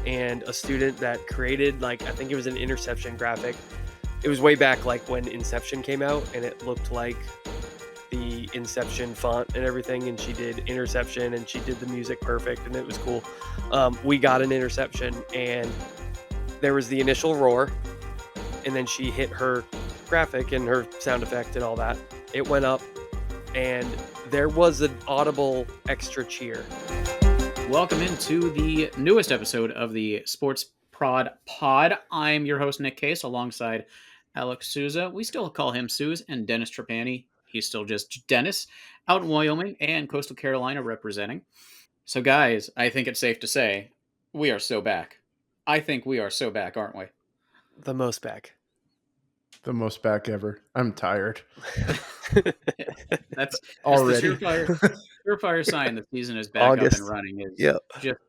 and a student that created, like, I think it was an interception graphic. It was way back, like, when Inception came out, and it looked like the Inception font and everything, and she did interception, and she did the music perfect, and it was cool. We got an interception, and there was the initial roar, and then she hit her graphic and her sound effect and all that. It went up, and there was an audible extra cheer. Welcome into the newest episode of the Sports Prod Pod. I'm your host, Nick Case, alongside Alex Souza. We still call him Suze, and Dennis Trapani. He's still just Dennis, out in Wyoming and Coastal Carolina representing. So, guys, I think it's safe to say we are so back. I think we are so back, aren't we? The most back. The most back ever. I'm tired. That's Already. the surefire sign the season is back August. up and running. Is Yep. just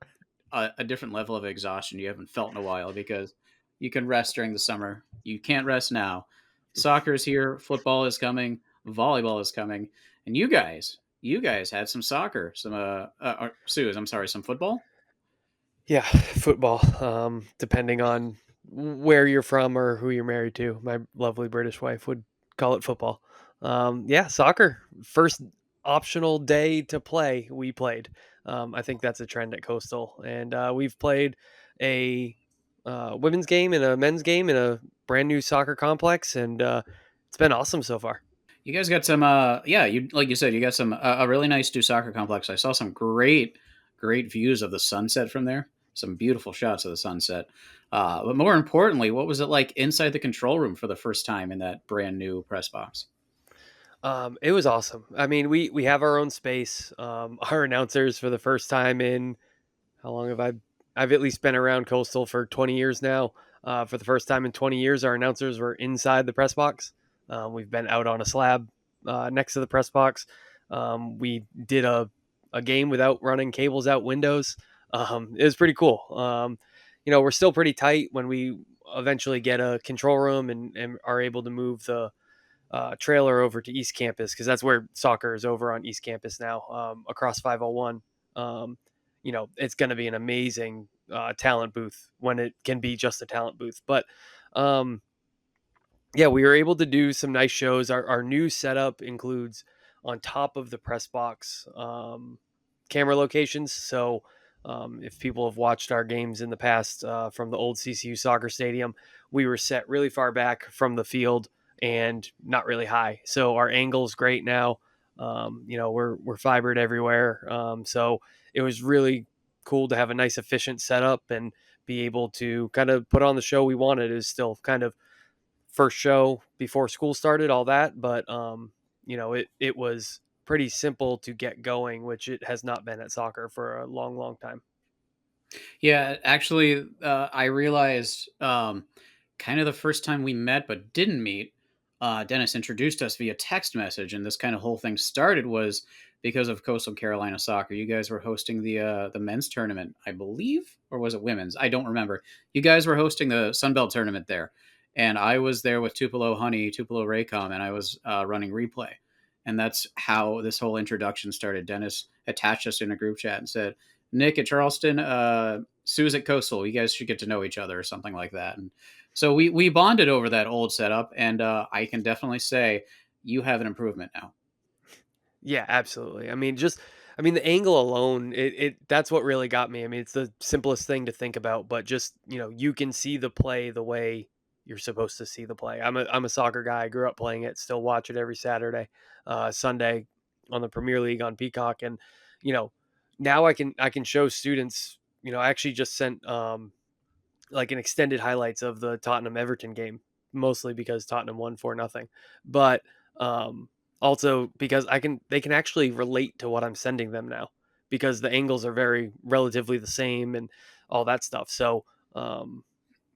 a different level of exhaustion you haven't felt in a while, because you can rest during the summer. You can't rest now. Soccer is here. Football is coming. Volleyball is coming. And you guys had some soccer, some some football. Yeah, football. Depending on where you're from or who you're married to, my lovely British wife would call it football. Yeah, soccer. First optional day to play, we played. I think that's a trend at Coastal, and we've played a women's game and a men's game in a brand new soccer complex, and it's been awesome so far. You guys got some, you like you said, you got some a really nice new soccer complex. I saw some great views of the sunset from there. Some beautiful shots of the sunset. But more importantly, what was it like inside the control room for the first time in that brand new press box? It was awesome. I mean, we have our own space. Our announcers, for the first time in, how long have I've at least been around Coastal for 20 years now. For the first time in 20 years, our announcers were inside the press box. We've been out on a slab next to the press box. We did a game without running cables out windows. It was pretty cool. We're still pretty tight when we eventually get a control room and are able to move the trailer over to East Campus, because that's where soccer is, over on East Campus now, across 501. It's going to be an amazing talent booth when it can be just a talent booth. But yeah, we were able to do some nice shows. Our new setup includes, on top of the press box, camera locations. So if people have watched our games in the past from the old CCU soccer stadium, we were set really far back from the field and not really high. So our angle's great now. We're fibered everywhere. So it was really cool to have a nice efficient setup and be able to kind of put on the show we wanted. It was still kind of first show before school started, all that, but it was pretty simple to get going, which it has not been at soccer for a long time. Yeah, actually, I realized kind of the first time we met but didn't meet, Dennis introduced us via text message, and this kind of whole thing started was because of Coastal Carolina Soccer. You guys were hosting the men's tournament, I believe, or was it women's? I don't remember. You guys were hosting the Sunbelt tournament there, and I was there with Tupelo Honey, Tupelo Raycom, and I was running replay. And that's how this whole introduction started. Dennis attached us in a group chat and said, Nick at Charleston, Sue's at Coastal. You guys should get to know each other, or something like that. And so we bonded over that old setup, and I can definitely say you have an improvement now. Yeah, absolutely. I mean, the angle alone, that's what really got me. I mean, it's the simplest thing to think about, but just, you can see the play the way you're supposed to see the play. I'm a soccer guy. I grew up playing it, still watch it every Saturday, Sunday on the Premier League on Peacock. And, now I can show students, I actually just sent like an extended highlights of the Tottenham Everton game, mostly because Tottenham won 4-0. But also because they can actually relate to what I'm sending them now, because the angles are very relatively the same and all that stuff. So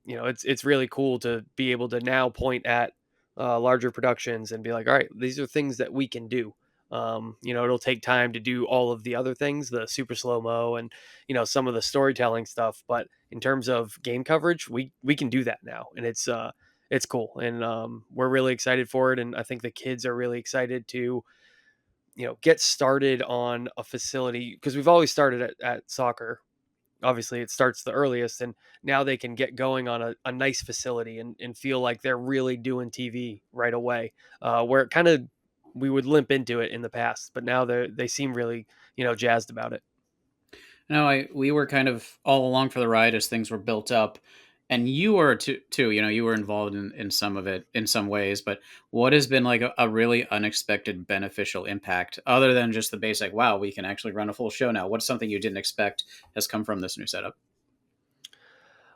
it's really cool to be able to now point at larger productions and be like, all right, these are things that we can do. It'll take time to do all of the other things, the super slow-mo and, some of the storytelling stuff. But in terms of game coverage, we can do that now. And it's cool. And we're really excited for it. And I think the kids are really excited to, get started on a facility, because we've always started at soccer obviously it starts the earliest, and now they can get going on a nice facility and feel like they're really doing TV right away. Where it kind of we would limp into it in the past, but now they seem really jazzed about it. No, I we were kind of all along for the ride as things were built up, and you were too. You know, you were involved in some of it in some ways. But what has been like a really unexpected beneficial impact, other than just the basic? Wow, we can actually run a full show now. What's something you didn't expect has come from this new setup?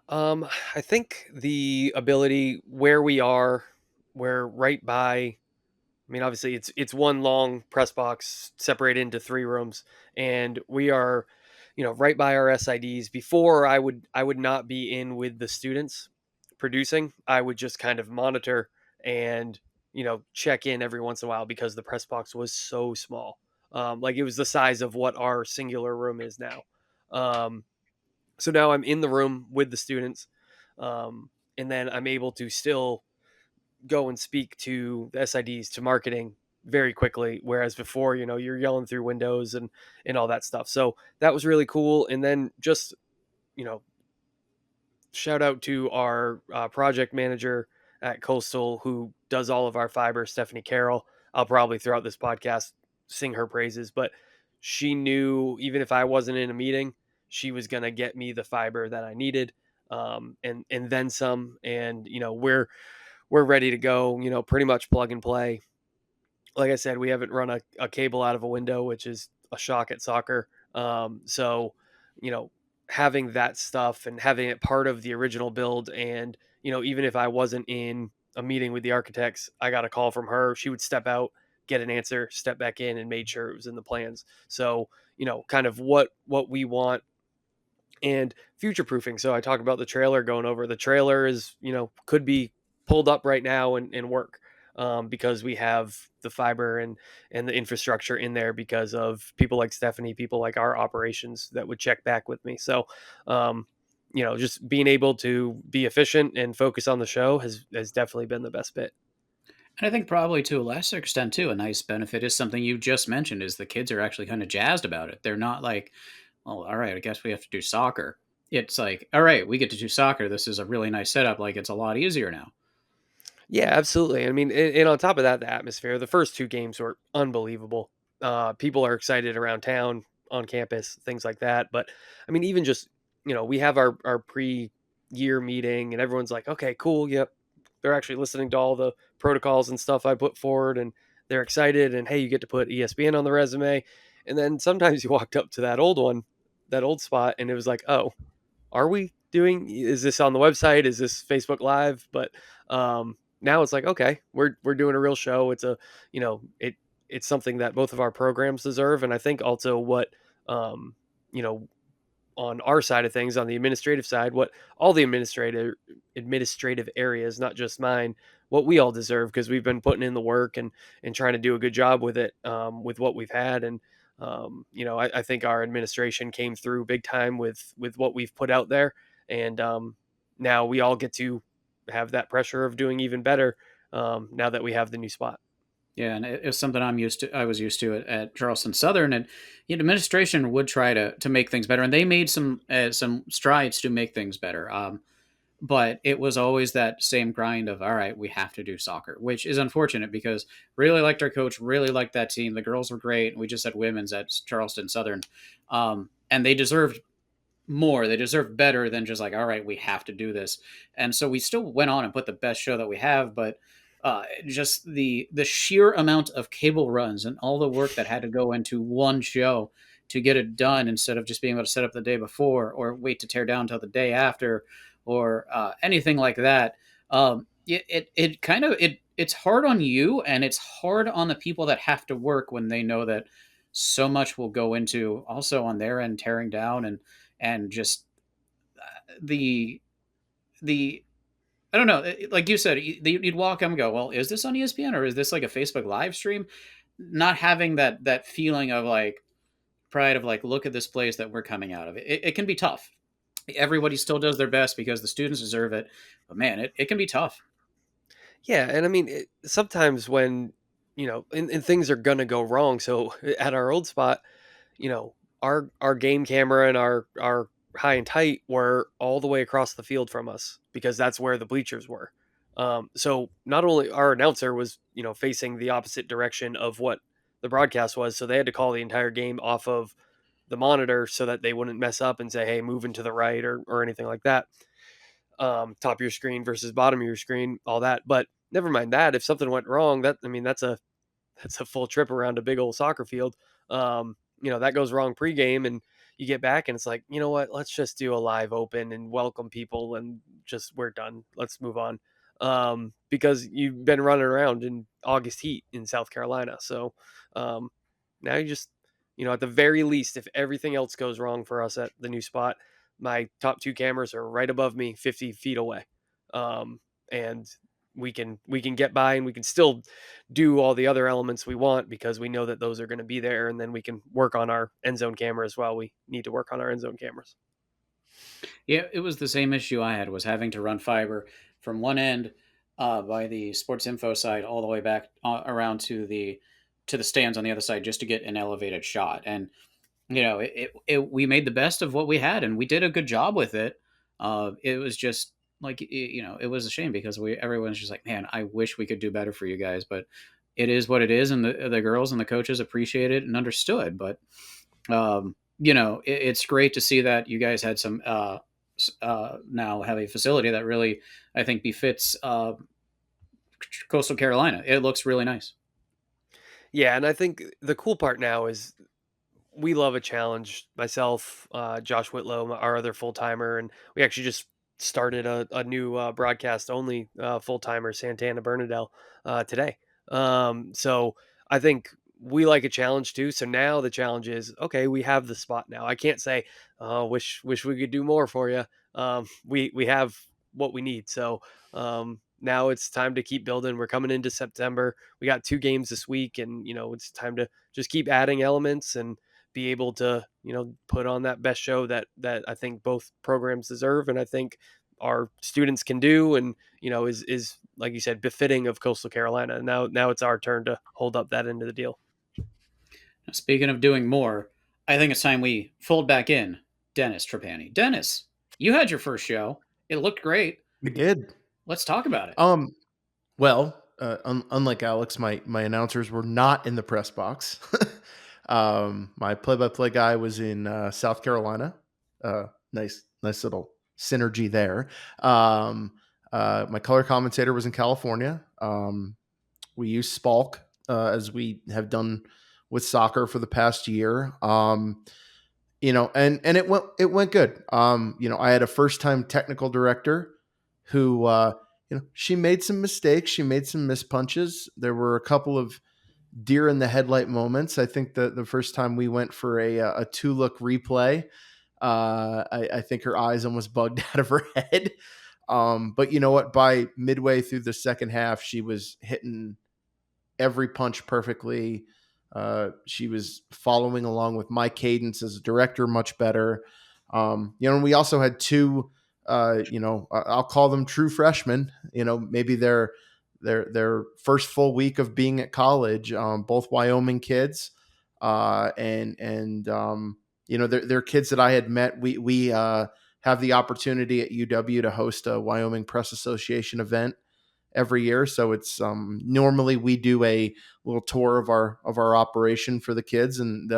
I think the ability where we are, we're right by. I mean, obviously, it's one long press box separated into three rooms, and we are, right by our SIDs. Before, I would not be in with the students producing. I would just kind of monitor and check in every once in a while because the press box was so small. Like it was the size of what our singular room is now. Um, so now I'm in the room with the students, and then I'm able to still go and speak to the SIDs, to marketing very quickly. Whereas before, you're yelling through windows and all that stuff. So that was really cool. And then just, you know, shout out to our project manager at Coastal who does all of our fiber, Stephanie Carroll. I'll probably throughout this podcast sing her praises, but she knew even if I wasn't in a meeting, she was going to get me the fiber that I needed, and then some. And we're ready to go. Pretty much plug and play. Like I said, we haven't run a cable out of a window, which is a shock at soccer. So, you know, having that stuff and having it part of the original build, and even if I wasn't in a meeting with the architects, I got a call from her. She would step out, get an answer, step back in, and made sure it was in the plans. So, kind of what we want and future proofing. So I talk about the trailer going over. The trailer is, could be pulled up right now and work, because we have the fiber and the infrastructure in there because of people like Stephanie, people like our operations that would check back with me. So, just being able to be efficient and focus on the show has definitely been the best bit. And I think probably to a lesser extent too, a nice benefit is something you just mentioned is the kids are actually kind of jazzed about it. They're not like, oh, all right, I guess we have to do soccer. It's like, all right, we get to do soccer. This is a really nice setup. Like it's a lot easier now. Yeah, absolutely. I mean, and on top of that, the atmosphere. The first two games were unbelievable. People are excited around town, on campus, things like that. But I mean, even just we have our pre-year meeting, and everyone's like, "Okay, cool. Yep." They're actually listening to all the protocols and stuff I put forward, and they're excited. And hey, you get to put ESPN on the resume. And then sometimes you walked up to that old one, that old spot, and it was like, "Oh, are we doing? Is this on the website? Is this Facebook Live?" But now it's like, okay, we're doing a real show. It's a it's something that both of our programs deserve, and I think also what um, you know on our side of things, on the administrative side, what all the administrative areas, not just mine, what we all deserve, because we've been putting in the work and trying to do a good job with it, with what we've had. And I think our administration came through big time with what we've put out there. And now we all get to have that pressure of doing even better, now that we have the new spot. Yeah, and it's something I'm used to. I was used to it at Charleston Southern, and administration would try to make things better, and they made some strides to make things better. But it was always that same grind of all right, we have to do soccer, which is unfortunate because really liked our coach, really liked that team. The girls were great. We just had women's at Charleston Southern, and they deserved more. They deserved better than just like all right, we have to do this. And so we still went on and put the best show that we have, but just the sheer amount of cable runs and all the work that had to go into one show to get it done instead of just being able to set up the day before or wait to tear down until the day after or anything like that. It kind of it's hard on you and it's hard on the people that have to work when they know that so much will go into also on their end tearing down and just the the I don't know. Like you said, you'd walk up and go, "Well, is this on ESPN or is this like a Facebook live stream?" Not having that feeling of like pride of like, look at this place that we're coming out of. It can be tough. Everybody still does their best because the students deserve it, but man, it can be tough. Yeah, and I mean, sometimes when and things are gonna go wrong. So at our old spot, our game camera and our high and tight were all the way across the field from us because that's where the bleachers were. So not only our announcer was, facing the opposite direction of what the broadcast was, so they had to call the entire game off of the monitor so that they wouldn't mess up and say, "Hey, moving to the right," or anything like that. Top of your screen versus bottom of your screen, all that. But never mind that. If something went wrong, that's a full trip around a big old soccer field. That goes wrong pregame, and you get back, and it's like, you know what? Let's just do a live open and welcome people, and just we're done. Let's move on. Because you've been running around in August heat in South Carolina, so um, now you just, at the very least, if everything else goes wrong for us at the new spot, my top two cameras are right above me, 50 feet away. And we can get by, and we can still do all the other elements we want because we know that those are going to be there, and then we can work on our end zone camera as well. We need to work on our end zone cameras. Yeah, it was the same issue I had, was having to run fiber from one end by the sports info side all the way back around to the stands on the other side just to get an elevated shot. And we made the best of what we had, and we did a good job with it. It was just like, it was a shame because everyone's just like, man, I wish we could do better for you guys, but it is what it is, and the girls and the coaches appreciated and understood. But it's great to see that you guys had some now have a facility that really, I think, befits Coastal Carolina. It looks really nice. Yeah, and I think the cool part now is we love a challenge. Myself, Josh Whitlow, our other full timer, and we actually just started a new broadcast only full timer, Santana Bernadelle, today. So I think we like a challenge too. So now the challenge is, okay, we have the spot now. I can't say, oh, wish we could do more for you. We have what we need. So now it's time to keep building. We're coming into September. We got 2 games this week, and it's time to just keep adding elements and be able to put on that best show that I think both programs deserve, and I think our students can do, and is like you said, befitting of Coastal Carolina. Now it's our turn to hold up that end of the deal. Now, speaking of doing more, I think it's time we fold back in Dennis Trapani. Dennis, you had your first show. It looked great. We did. Let's talk about it. Well, unlike Alex, my announcers were not in the press box. My play-by-play guy was in South Carolina. Nice little synergy there. My color commentator was in California. We used Spalk as we have done with soccer for the past year. And it went good. I had a first-time technical director who she made some mistakes. She made some mispunches. There were a couple of deer in the headlight moments. I think the first time we went for a 2-look replay, I think her eyes almost bugged out of her head. But you know what? By midway through the second half, she was hitting every punch perfectly. She was following along with my cadence as a director much better. And we also had two, I'll call them true freshmen. Maybe their first full week of being at college. Both Wyoming kids, and they're kids that I had met. We have the opportunity at UW to host a Wyoming Press Association event every year. So it's normally we do a little tour of our operation for the kids, and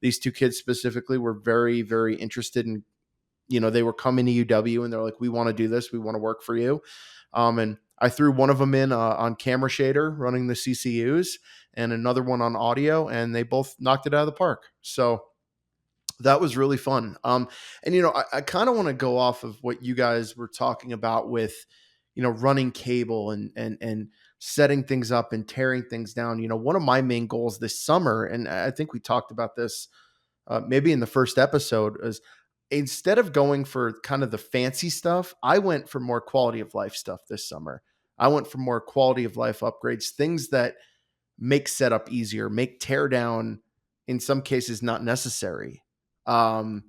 these two kids specifically were very, very interested in, they were coming to UW and they're like, we want to do this. We want to work for you. And I threw one of them in on Camera Shader running the CCUs and another one on audio, and they both knocked it out of the park. So that was really fun. I kind of want to go off of what you guys were talking about with, running cable and setting things up and tearing things down. One of my main goals this summer, and I think we talked about this maybe in the first episode, is instead of going for kind of the fancy stuff, I went for more quality of life stuff this summer. I went for more quality of life upgrades, things that make setup easier, make tear down in some cases not necessary. And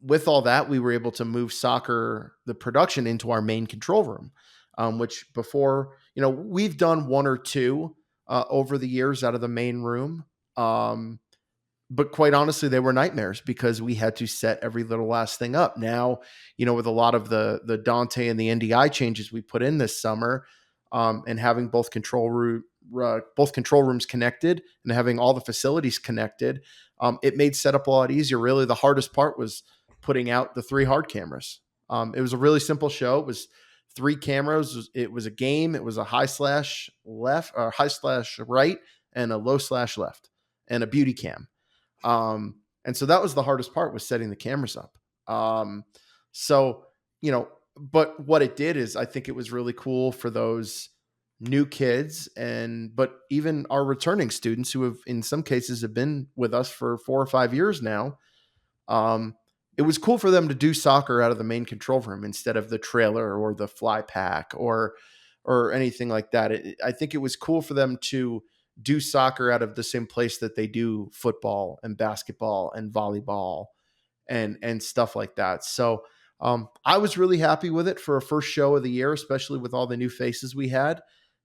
with all that, we were able to move soccer, the production, into our main control room, which before, we've done one or two over the years out of the main room. but quite honestly, they were nightmares because we had to set every little last thing up. Now, with a lot of the Dante and the NDI changes we put in this summer, and having both control rooms connected and having all the facilities connected, it made setup a lot easier. Really, the hardest part was putting out the 3 hard cameras. It was a really simple show. It was 3 cameras. It was a game. It was a high slash left or high slash right and a low slash left and a beauty cam. And so that was the hardest part, was setting the cameras up. So, but what it did is, I think it was really cool for those new kids, but even our returning students who have, in some cases, have been with us for 4 or 5 years now. It was cool for them to do soccer out of the main control room instead of the trailer or the fly pack or anything like that. I think it was cool for them to do soccer out of the same place that they do football and basketball and volleyball and stuff like that. So I was really happy with it for a first show of the year, especially with all the new faces we had.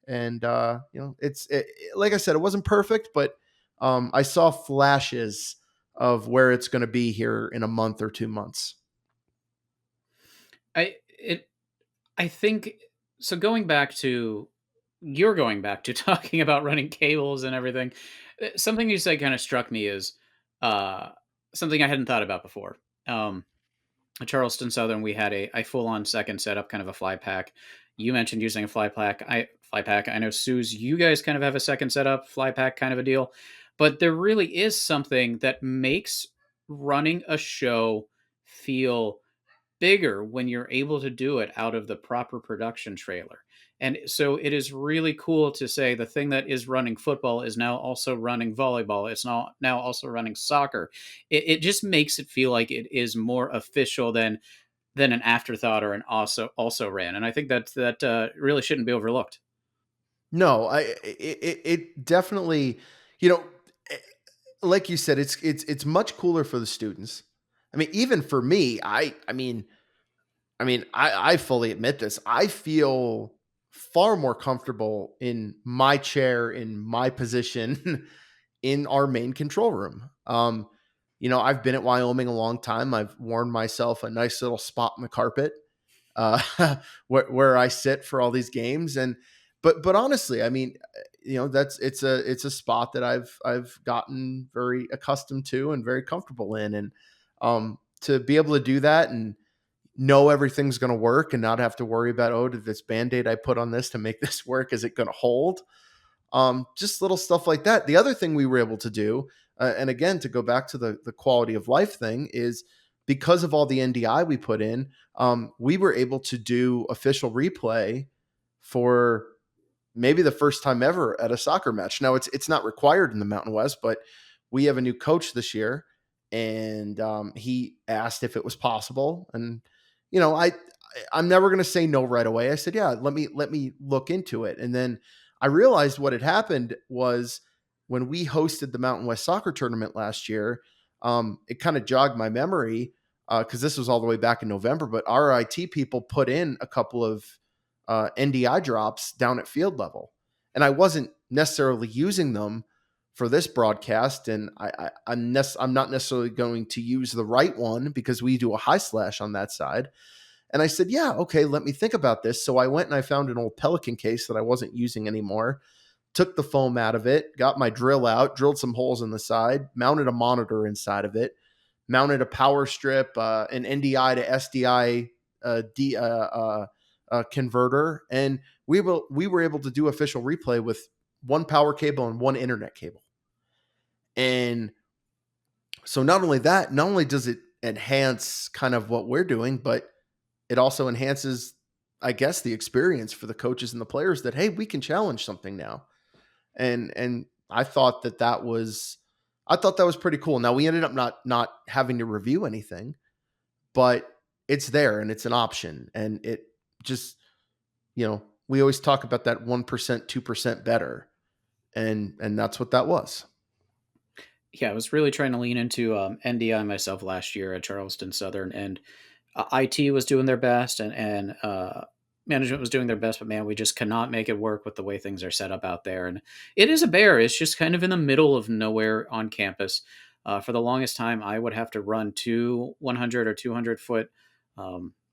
And like I said, it wasn't perfect, but I saw flashes of where it's going to be here in a month or 2 months. I think so. You're going back to talking about running cables and everything. Something you said kind of struck me is uh, something I hadn't thought about before. At Charleston Southern, we had a full-on second setup, kind of a fly pack. You mentioned using a fly pack. I know, Suze, you guys kind of have a second setup, fly pack kind of a deal. But there really is something that makes running a show feel bigger when you're able to do it out of the proper production trailer. And so it is really cool to say the thing that is running football is now also running volleyball. It's now also running soccer. It just makes it feel like it is more official than an afterthought or an also ran. And I think that really shouldn't be overlooked. No, it definitely, you know, eh, like you said, it's much cooler for the students. I mean, even for me, I fully admit this. I feel far more comfortable in my chair, in my position, in our main control room. I've been at Wyoming a long time. I've worn myself a nice little spot in the carpet, uh, where I sit for all these games. But honestly, I mean, it's a spot that I've gotten very accustomed to and very comfortable in, and to be able to do that and know everything's going to work and not have to worry about, oh, did this band-aid I put on this to make this work, is it going to hold? Just little stuff like that. The other thing we were able to do, and again, to go back to the quality of life thing, is because of all the NDI we put in, we were able to do official replay for maybe the first time ever at a soccer match. Now, it's not required in the Mountain West, but we have a new coach this year, and he asked if it was possible. And I'm never going to say no right away. I said, yeah, let me look into it. And then I realized what had happened was, when we hosted the Mountain West Soccer Tournament last year, it kind of jogged my memory, because this was all the way back in November. But our IT people put in a couple of NDI drops down at field level, and I wasn't necessarily using them for this broadcast, and I'm not necessarily going to use the right one because we do a high slash on that side. And I said, yeah, okay, let me think about this. So I went and I found an old Pelican case that I wasn't using anymore, took the foam out of it, got my drill out, drilled some holes in the side, mounted a monitor inside of it, mounted a power strip, an NDI to SDI converter, and we were able to do official replay with one power cable and one internet cable. And so not only does it enhance kind of what we're doing, but it also enhances, I guess, the experience for the coaches and the players that, hey, we can challenge something now. And I thought that was pretty cool. Now, we ended up not having to review anything, but it's there and it's an option. And it just, we always talk about that 1%, 2% better. And that's what that was. Yeah, I was really trying to lean into NDI myself last year at Charleston Southern, and IT was doing their best, and management was doing their best, but man, we just cannot make it work with the way things are set up out there. And it is a bear. It's just kind of in the middle of nowhere on campus. For the longest time, I would have to run two 100 or 200-foot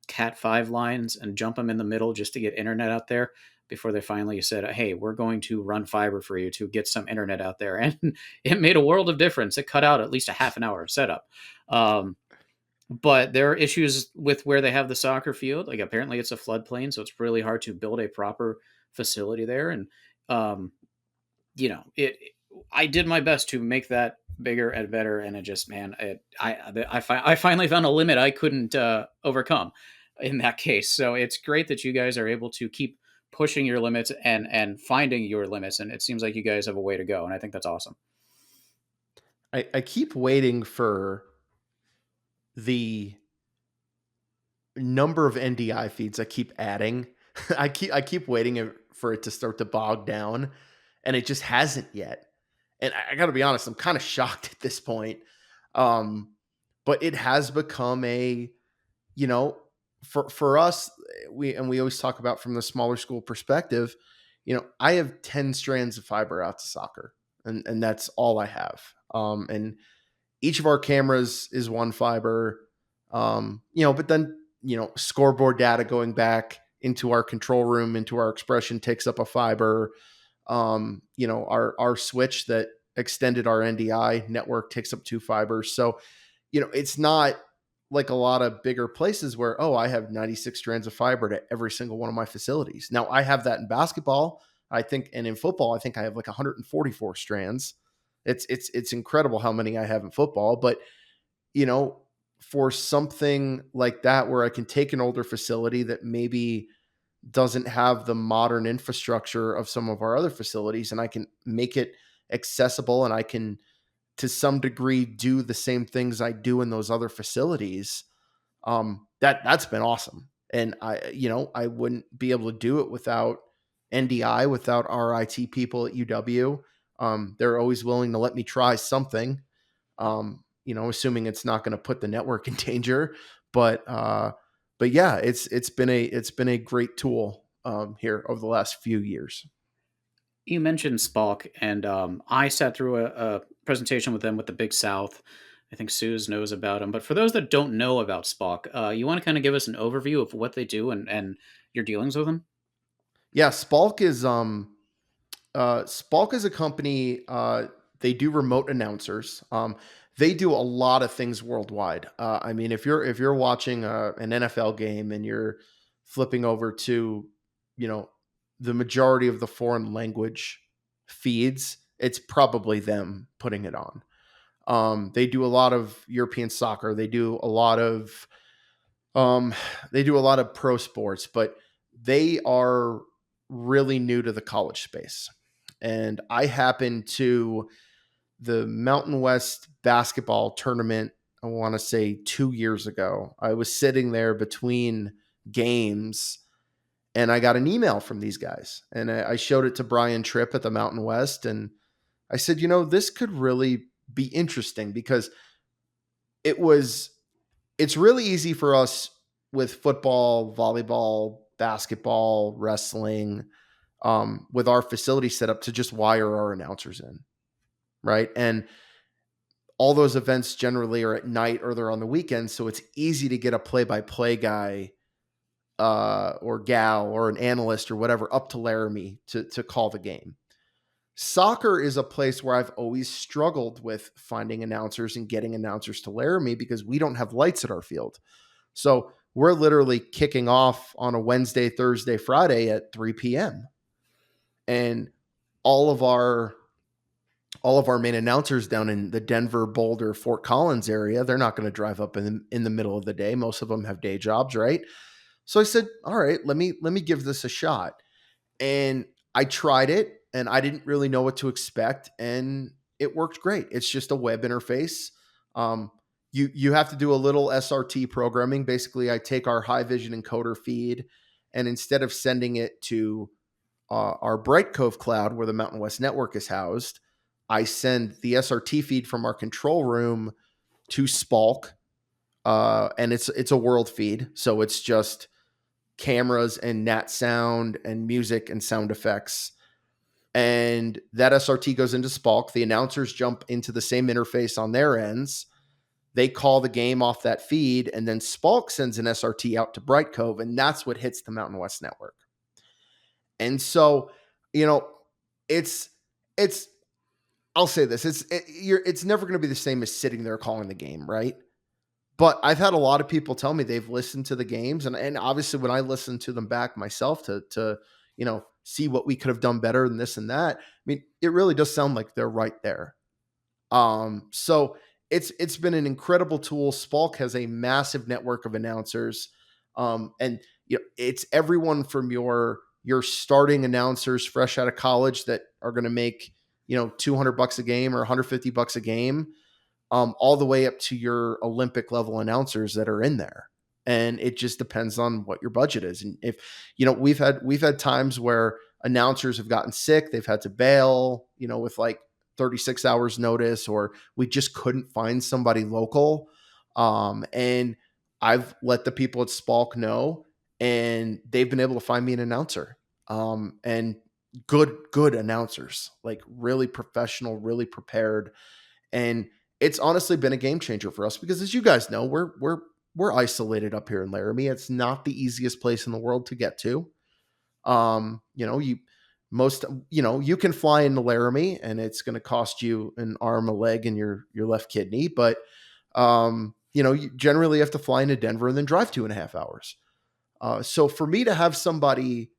Cat 5 lines and jump them in the middle just to get internet out there before they finally said, hey, we're going to run fiber for you to get some internet out there. And it made a world of difference. It cut out at least a half an hour of setup. But there are issues with where they have the soccer field. Like apparently it's a floodplain, so it's really hard to build a proper facility there. And um, I did my best to make that bigger and better, and it just, man, I finally found a limit I couldn't overcome in that case. So it's great that you guys are able to keep pushing your limits and finding your limits, and it seems like you guys have a way to go, and I think that's awesome. I keep waiting for the number of NDI feeds I keep adding. I keep waiting for it to start to bog down, and it just hasn't yet. And I got to be honest, I'm kind of shocked at this point. Um, but it has become a, you know, for us, we always talk about from the smaller school perspective. I have 10 strands of fiber out to soccer, and that's all I have. And each of our cameras is one fiber. But then, scoreboard data going back into our control room, into our expression takes up a fiber. Our switch that extended our NDI network takes up 2 fibers. So, it's not like a lot of bigger places where, I have 96 strands of fiber to every single one of my facilities. Now I have that in basketball, I think, and in football, I think I have like 144 strands. It's incredible how many I have in football, but for something like that, where I can take an older facility that maybe doesn't have the modern infrastructure of some of our other facilities, and I can make it accessible, and I can, to some degree, do the same things I do in those other facilities. That's been awesome. And I wouldn't be able to do it without NDI, without our IT people at UW. They're always willing to let me try something, assuming it's not going to put the network in danger. But yeah, it's been a great tool here over the last few years. You mentioned Spalk, and I sat through a presentation with them with the Big South. I think Suze knows about them. But for those that don't know about Spalk, you want to kind of give us an overview of what they do and your dealings with them? Yeah, Spalk is a company. They do remote announcers. They do a lot of things worldwide. I mean, if you're watching an NFL game and you're flipping over to, you know, the majority of the foreign language feeds, it's probably them putting it on. They do a lot of European soccer. Um, they do a lot of pro sports, but they are really new to the college space. And I happened to the Mountain West basketball tournament, I want to say 2 years ago. I was sitting there between games and I got an email from these guys. And I showed it to Brian Tripp at the Mountain West. And I said, this could really be interesting, because it's really easy for us with football, volleyball, basketball, wrestling, with our facility set up to just wire our announcers in, right? And all those events generally are at night or they're on the weekends, so it's easy to get a play-by-play guy or gal or an analyst or whatever up to Laramie to call the game. Soccer is a place where I've always struggled with finding announcers and getting announcers to Laramie, because we don't have lights at our field. So we're literally kicking off on a Wednesday, Thursday, Friday at 3 p.m. And all of our main announcers down in the Denver, Boulder, Fort Collins area, they're not going to drive up in the middle of the day. Most of them have day jobs, right? So I said, all right, let me give this a shot. And I tried it, and I didn't really know what to expect, and it worked great. It's just a web interface. You have to do a little SRT programming. Basically, I take our high vision encoder feed, and instead of sending it to our Bright Cove cloud where the Mountain West network is housed, I send the SRT feed from our control room to Spalk, and it's a world feed, so it's just cameras and nat sound and music and sound effects. and that SRT goes into Spalk. The announcers jump into the same interface on their ends. They call the game off that feed, and then Spalk sends an SRT out to Bright Cove, and that's what hits the Mountain West network. And so, you know, it's I'll say this, it's never going to be the same as sitting there calling the game, right? But I've had a lot of people tell me they've listened to the games, and obviously when I listen to them back myself to see what we could have done better than this and that. I mean, it really does sound like they're right there. So it's been an incredible tool. Spalk has a massive network of announcers, and it's everyone from your starting announcers fresh out of college that are going to make $200 a game or $150 a game, all the way up to your Olympic level announcers that are in there. And it just depends on what your budget is. And if we've had times where announcers have gotten sick, they've had to bail, with like 36 hours notice, or we just couldn't find somebody local. And I've let the people at Spalk know, and they've been able to find me an announcer. And good announcers, like really professional, really prepared. And it's honestly been a game changer for us because, as you guys know, we're isolated up here in Laramie. It's not the easiest place in the world to get to. You can fly into Laramie and it's going to cost you an arm, a leg, and your left kidney. But, you generally have to fly into Denver and then drive 2.5 hours. So for me to have somebody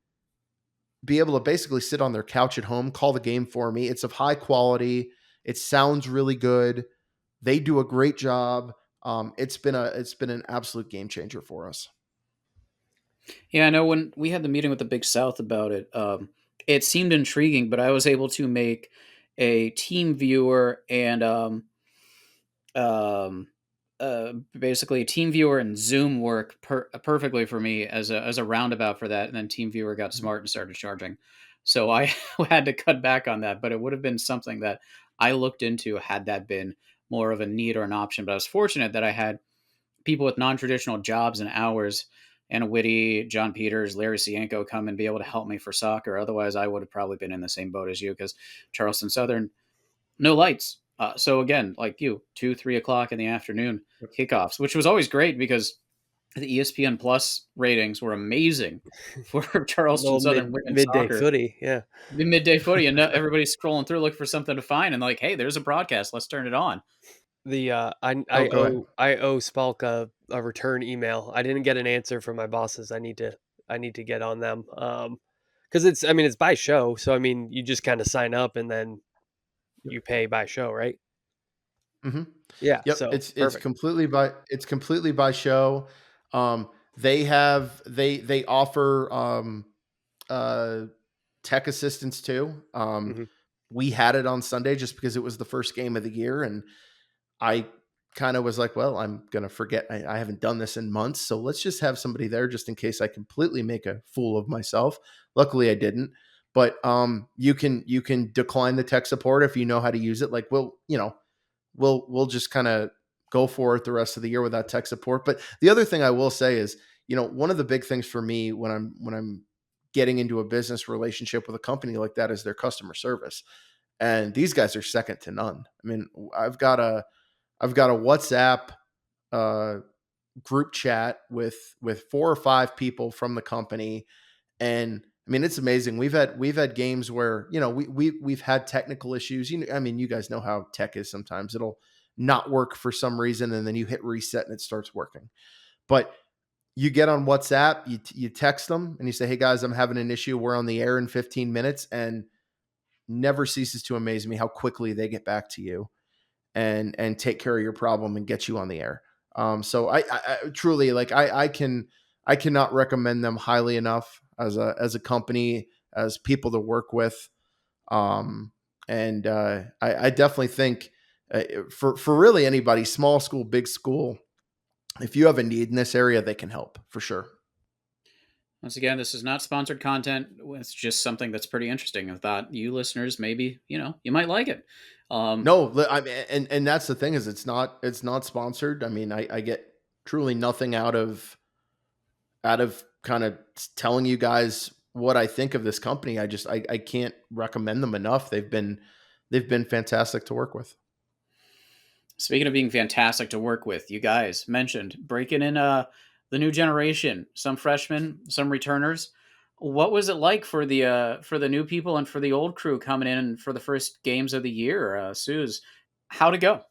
be able to basically sit on their couch at home, call the game for me, it's of high quality. It sounds really good. They do a great job. It's been an absolute game changer for us. Yeah, I know when we had the meeting with the Big South about it, it seemed intriguing, but I was able to make a team viewer and um, basically team viewer and Zoom work perfectly for me as a roundabout for that. And then team viewer got smart and started charging. So I had to cut back on that, but it would have been something that I looked into had that been more of a need or an option. But I was fortunate that I had people with non-traditional jobs and hours, Anna Whitty, John Peters, Larry Cienko come and be able to help me for soccer. Otherwise, I would have probably been in the same boat as you because Charleston Southern, no lights. So again, like you, 2-3 o'clock in the afternoon kickoffs, which was always great because the ESPN Plus ratings were amazing for Charleston Southern women's midday soccer. footy, yeah. The midday footy, and everybody's scrolling through looking for something to find, and like, hey, there's a broadcast. Let's turn it on. The I Oh, I go ahead. owe Spalk a return email. I didn't get an answer from my bosses. I need to get on them. Because it's by show, so you just kind of sign up and then you pay by show, right? Mm-hmm. Yeah, Yep, so it's perfect. completely by show. They offer uh, tech assistance too. Mhm. We had it on Sunday just because it was the first game of the year, and I kind of was like, well, I'm gonna forget. I haven't done this in months, so let's just have somebody there just in case I completely make a fool of myself. Luckily, I didn't. But you can decline the tech support if you know how to use it. Like, we'll just kind of go for it the rest of the year without tech support. But the other thing I will say is, one of the big things for me when I'm getting into a business relationship with a company like that is their customer service. And these guys are second to none. I mean, I've got a WhatsApp uh, group chat with 4 or 5 people from the company, and it's amazing. We've had games where we've had technical issues. You guys know how tech is. Sometimes it'll not work for some reason, and then you hit reset and it starts working. But you get on WhatsApp, you text them, and you say, "Hey guys, I'm having an issue. We're on the air in 15 minutes," and never ceases to amaze me how quickly they get back to you and take care of your problem and get you on the air. So I truly, like, I cannot recommend them highly enough as a company, as people to work with. And I definitely think for really anybody, small school, big school, if you have a need in this area, they can help for sure. Once again, this is not sponsored content. It's just something that's pretty interesting. I thought you listeners maybe you might like it. Um, No, I mean, and that's the thing, is it's not sponsored. I get truly nothing out of kind of telling you guys what I think of this company. I can't recommend them enough. They've been fantastic to work with. Speaking of being fantastic to work with, you guys mentioned breaking in the new generation, some freshmen, some returners. What was it like for the new people and for the old crew coming in for the first games of the year? Suze, how'd it go?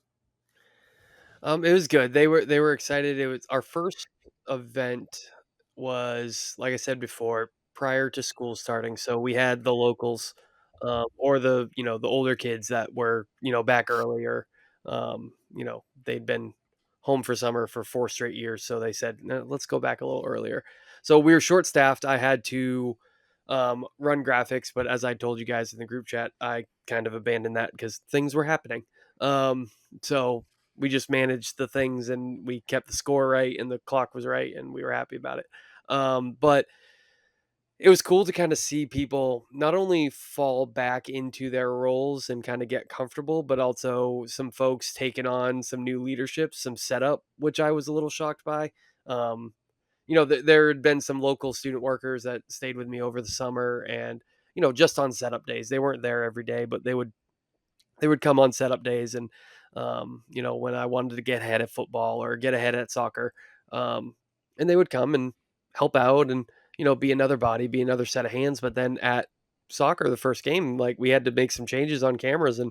It was good. They were excited. It was our first event was, like I said before, prior to school starting. So we had the locals, or the older kids that were back earlier. They'd been home for summer for 4 straight years, so they said, "No, let's go back a little earlier." So we were short staffed. I had to run graphics, but as I told you guys in the group chat, I kind of abandoned that because things were happening. So we just managed the things and we kept the score right and the clock was right and we were happy about it. But it was cool to kind of see people not only fall back into their roles and kind of get comfortable, but also some folks taking on some new leadership, some setup, which I was a little shocked by. Um, there had been some local student workers that stayed with me over the summer, and just on setup days, they weren't there every day, but they would come on setup days, and when I wanted to get ahead at football or get ahead at soccer, um, and they would come and help out and be another body, be another set of hands. But then at soccer, the first game, like we had to make some changes on cameras, and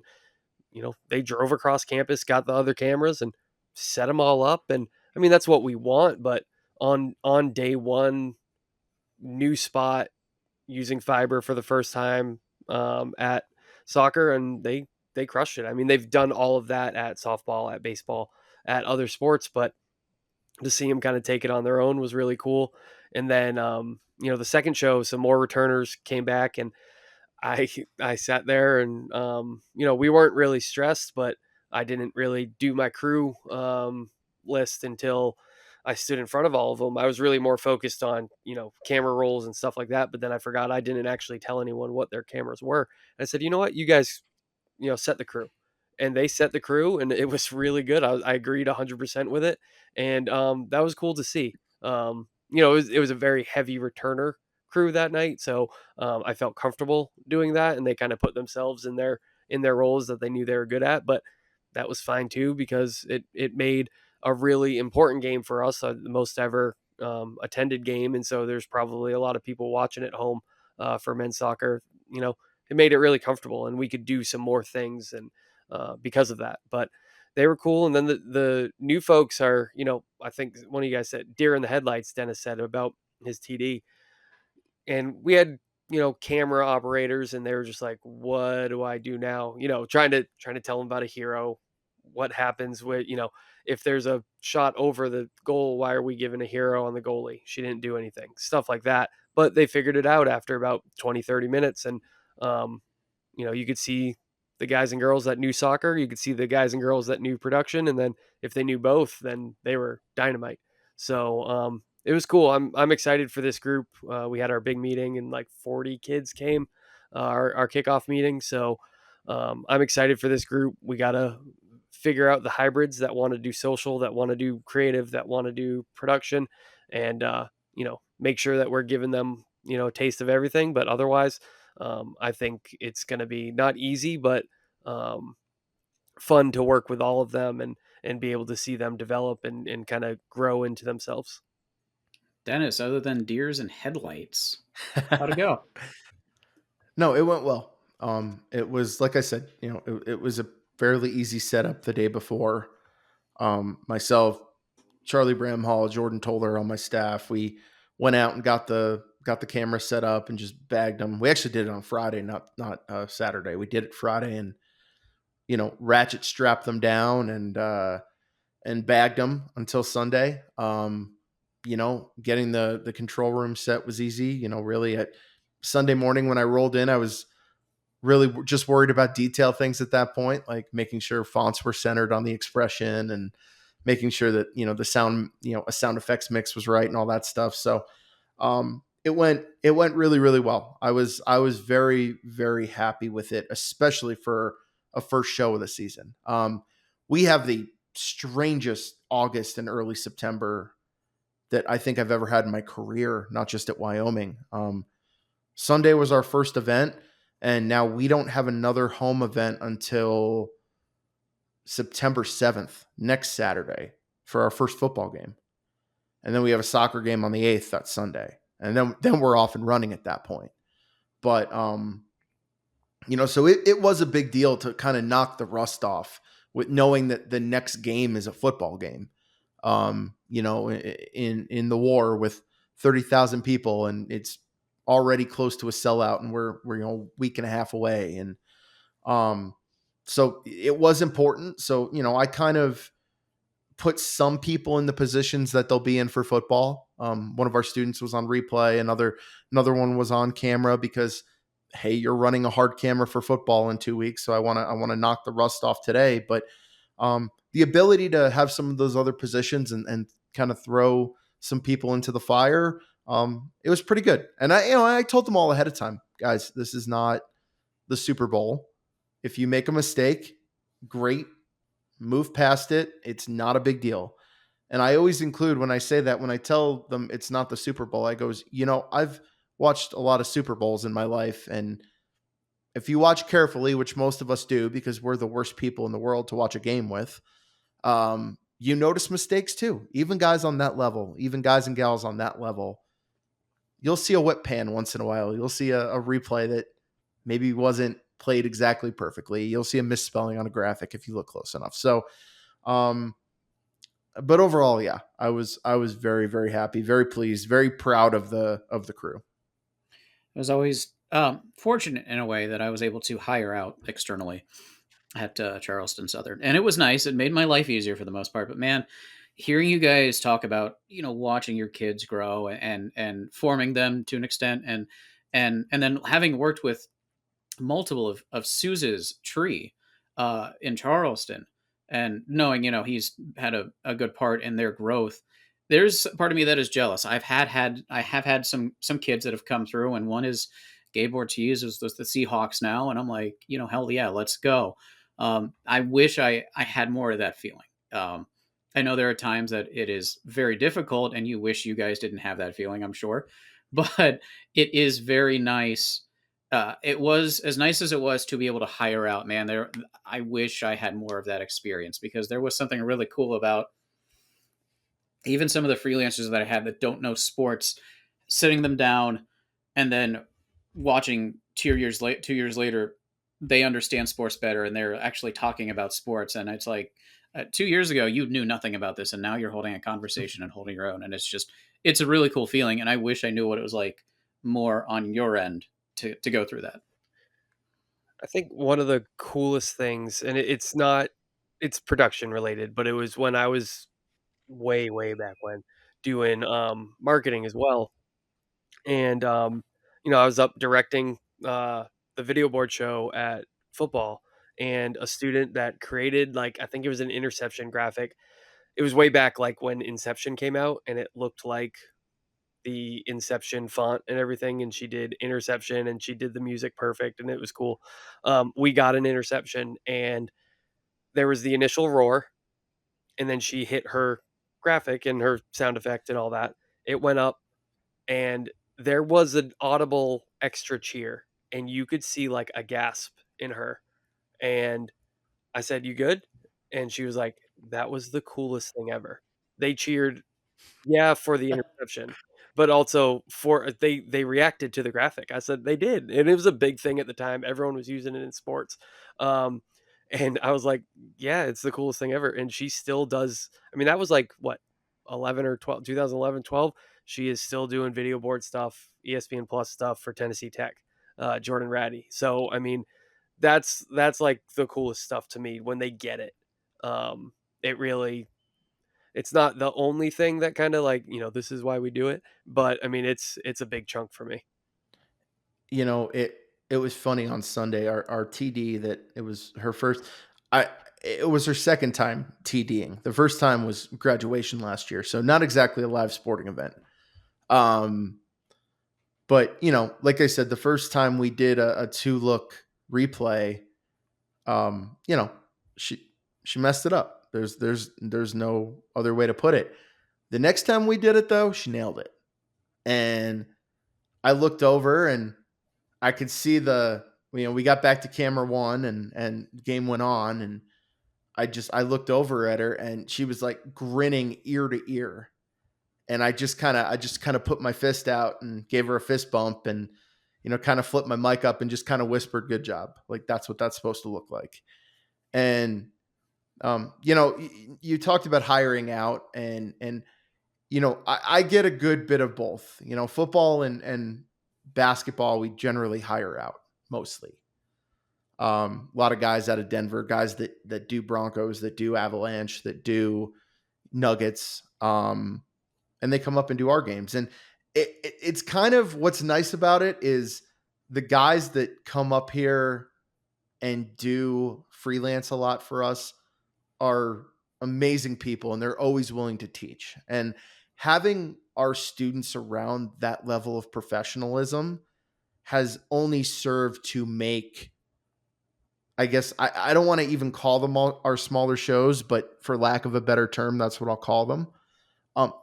they drove across campus, got the other cameras, and set them all up. And I mean that's what we want, but on day one, new spot, using fiber for the first time at soccer, and they crushed it. I mean, they've done all of that at softball, at baseball, at other sports, but to see them kind of take it on their own was really cool. And then the second show, some more returners came back, and I I sat there and we weren't really stressed, but I didn't really do my crew list until I stood in front of all of them. I was really more focused on camera rolls and stuff like that, but then I forgot I didn't actually tell anyone what their cameras were. And I said, you know what, you guys, set the crew, and they set the crew, and it was really good. I agreed 100% with it, and that was cool to see. It was a very heavy returner crew that night, so I felt comfortable doing that, and they kind of put themselves in their roles that they knew they were good at. But that was fine too because it made a really important game for us, the most ever attended game, and so there's probably a lot of people watching at home for men's soccer. It made it really comfortable, and we could do some more things, and because of that. But they were cool, and then the new folks are, I think one of you guys said deer in the headlights. Dennis said about his TD, and we had camera operators, and they were just like, what do I do now, trying to tell them about a hero, what happens with if there's a shot over the goal, why are we giving a hero on the goalie, she didn't do anything, stuff like that. But they figured it out after about 20-30 minutes, and um, you could see the guys and girls that knew soccer, you could see the guys and girls that knew production, and then if they knew both, then they were dynamite. So it was cool. I'm excited for this group. We had our big meeting, and like 40 kids came, our kickoff meeting. So I'm excited for this group. We gotta figure out the hybrids that want to do social, that want to do creative, that want to do production, and make sure that we're giving them a taste of everything. But otherwise, I think it's going to be not easy, but um, fun to work with all of them, and be able to see them develop and kind of grow into themselves. Dennis, other than deers and headlights, how'd it go? No, it went well. It was like I said, it was a fairly easy setup the day before. Myself, Charlie Bramhall, Jordan Toller on my staff, we went out and got the camera set up and just bagged them. We actually did it on Friday, not Saturday. We did it Friday, and ratchet strapped them down and bagged them until Sunday. Getting the control room set was easy. Really at Sunday morning when I rolled in, I was really just worried about detail things at that point, like making sure fonts were centered on the expression and making sure that, the sound, a sound effects mix was right and all that stuff. So it went really, really well. I was very, very happy with it, especially for a first show of the season. We have the strangest August and early September that I think I've ever had in my career, not just at Wyoming. Sunday was our first event, and now we don't have another home event until September 7th, next Saturday, for our first football game. And then we have a soccer game on the 8th, that Sunday. And then we're off and running at that point. But so it was a big deal to kind of knock the rust off with knowing that the next game is a football game. In the war with 30,000 people, and it's already close to a sellout, and we're a week and a half away. And so it was important. So, I kind of put some people in the positions that they'll be in for football. One of our students was on replay. Another one was on camera because, hey, you're running a hard camera for football in 2 weeks. So I want to knock the rust off today. But the ability to have some of those other positions and kind of throw some people into the fire, it was pretty good. And I told them all ahead of time, guys, this is not the Super Bowl. If you make a mistake, great, move past it. It's not a big deal. And I always include, when I say that, when I tell them it's not the Super Bowl, I goes, I've watched a lot of Super Bowls in my life. And if you watch carefully, which most of us do because we're the worst people in the world to watch a game with, you notice mistakes too. Even guys on that level, even guys and gals on that level, you'll see a whip pan once in a while. You'll see a replay that maybe wasn't played exactly perfectly. You'll see a misspelling on a graphic if you look close enough. So, but overall, yeah, I was very, very happy, very pleased, very proud of the crew. I was always fortunate in a way that I was able to hire out externally at Charleston Southern, and it was nice. It made my life easier for the most part. But man, hearing you guys talk about watching your kids grow and forming them to an extent, and then having worked with multiple of Sousa's tree in Charleston, and knowing he's had a good part in their growth. There's a part of me that is jealous. I have had some kids that have come through, and one is Gabe Ortiz, is the Seahawks now, and I'm like, hell yeah, let's go. I wish I had more of that feeling. I know there are times that it is very difficult, and you wish you guys didn't have that feeling, I'm sure, but it is very nice. It was as nice as it was to be able to hire out, man. I wish I had more of that experience, because there was something really cool about even some of the freelancers that I had that don't know sports, sitting them down and then watching 2 years later, they understand sports better and they're actually talking about sports. And it's like, 2 years ago, you knew nothing about this, and now you're holding a conversation and holding your own. And it's a really cool feeling. And I wish I knew what it was like more on your end to go through that. I think one of the coolest things, and it's production related, but it was when I was way, way back when doing marketing as well. And I was up directing the video board show at football, and a student that created, like, I think it was an interception graphic. It was way back, like when Inception came out, and it looked like the Inception font and everything, and she did interception and she did the music perfect, and it was cool. We got an interception, and there was the initial roar, and then she hit her graphic and her sound effect and all that. It went up, and there was an audible extra cheer, and you could see like a gasp in her. And I said, "You good?" And she was like, "That was the coolest thing ever." They cheered, yeah, for the interception, but also for they reacted to the graphic. I said they did, and it was a big thing at the time. Everyone was using it in sports. Um, and I was like, "Yeah, it's the coolest thing ever." And she still does. I mean, that was like what, 11 or 12, 2011, 12. She is still doing video board stuff, ESPN Plus stuff for Tennessee Tech, Jordan Ratty. So I mean, that's like the coolest stuff to me when they get it. It really, it's not the only thing that kind of like, this is why we do it, but I mean, it's a big chunk for me. It was funny on Sunday, our TD, that it was her first. I It was her second time TDing. The first time was graduation last year, so not exactly a live sporting event. But like I said, the first time we did a 2-look replay, she messed it up. There's no other way to put it. The next time we did it, though, she nailed it. And I looked over, and I could see we got back to camera one, and game went on, and I looked over at her, and she was like grinning ear to ear. And I just kind of put my fist out and gave her a fist bump, and, kind of flipped my mic up and just kind of whispered, "Good job." Like, that's what that's supposed to look like. And, you talked about hiring out, and, I get a good bit of both. Football and basketball, we generally hire out mostly. A lot of guys out of Denver, guys that do Broncos, that do Avalanche, that do Nuggets, and they come up and do our games. And it's kind of, what's nice about it is the guys that come up here and do freelance a lot for us are amazing people, and they're always willing to teach. And having our students around that level of professionalism has only served to make, I guess, I don't want to even call them our smaller shows, but for lack of a better term, that's what I'll call them.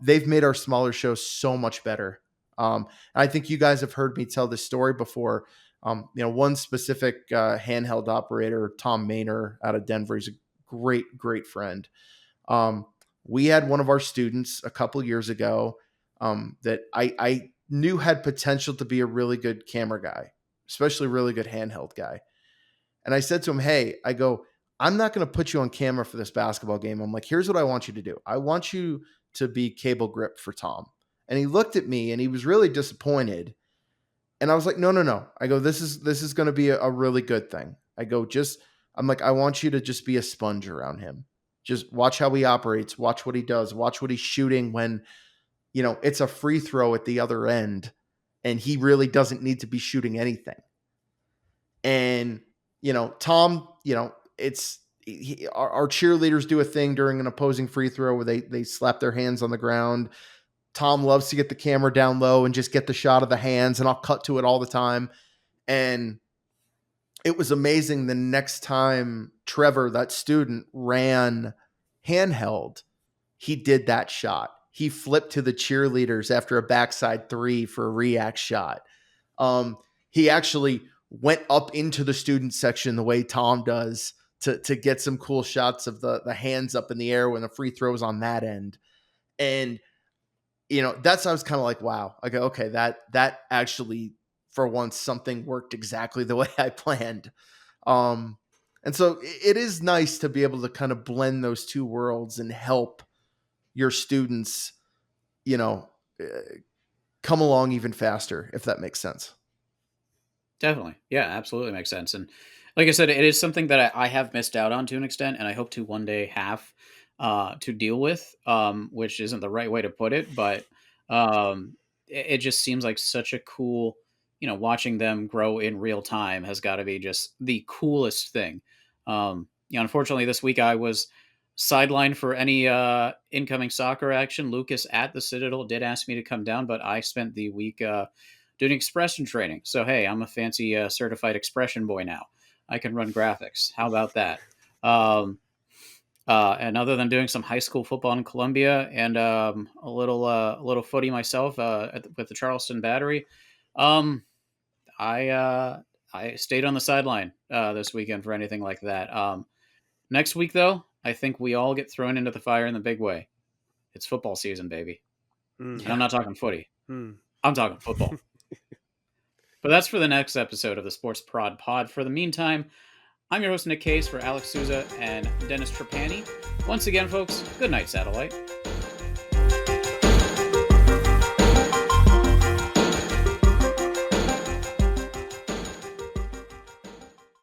They've made our smaller shows so much better. I think you guys have heard me tell this story before. One specific handheld operator, Tom Maynor out of Denver, he's a great, great friend. We had one of our students a couple years ago that I knew had potential to be a really good camera guy, especially a really good handheld guy. And I said to him, "Hey," I go, "I'm not going to put you on camera for this basketball game." I'm like, "Here's what I want you to do. I want you to be cable grip for Tom." And he looked at me and he was really disappointed. And I was like, no. I go, this is going to be a really good thing. I go, I'm like, I want you to just be a sponge around him. Just watch how he operates, watch what he does, watch what he's shooting when, it's a free throw at the other end and he really doesn't need to be shooting anything. And, Tom, our cheerleaders do a thing during an opposing free throw where they slap their hands on the ground. Tom loves to get the camera down low and just get the shot of the hands, and I'll cut to it all the time. And it was amazing. The next time Trevor, that student, ran handheld, he did that shot. He flipped to the cheerleaders after a backside three for a react shot. He actually went up into the student section the way Tom does to get some cool shots of the hands up in the air when the free throw is on that end. And, I was kind of like, wow. I go, okay, that actually, for once, something worked exactly the way I planned. And so it is nice to be able to kind of blend those two worlds and help your students, come along even faster, if that makes sense. Definitely. Yeah, absolutely makes sense. And like I said, it is something that I have missed out on to an extent, and I hope to one day have to deal with, which isn't the right way to put it, but it just seems like such a cool, watching them grow in real time has got to be just the coolest thing. Unfortunately, this week I was sidelined for any incoming soccer action. Lucas at the Citadel did ask me to come down, but I spent the week doing expression training. So, hey, I'm a fancy certified expression boy now. I can run graphics. How about that? And other than doing some high school football in Columbia and a little footy myself with the Charleston Battery, I stayed on the sideline this weekend for anything like that. Next week, though, I think we all get thrown into the fire in the big way. It's football season, baby. And I'm not talking footy. I'm talking football. But that's for the next episode of the Sports Prod Pod. For the meantime, I'm your host, Nick Case, for Alex Souza and Dennis Trapani. Once again, folks, good night, Satellite.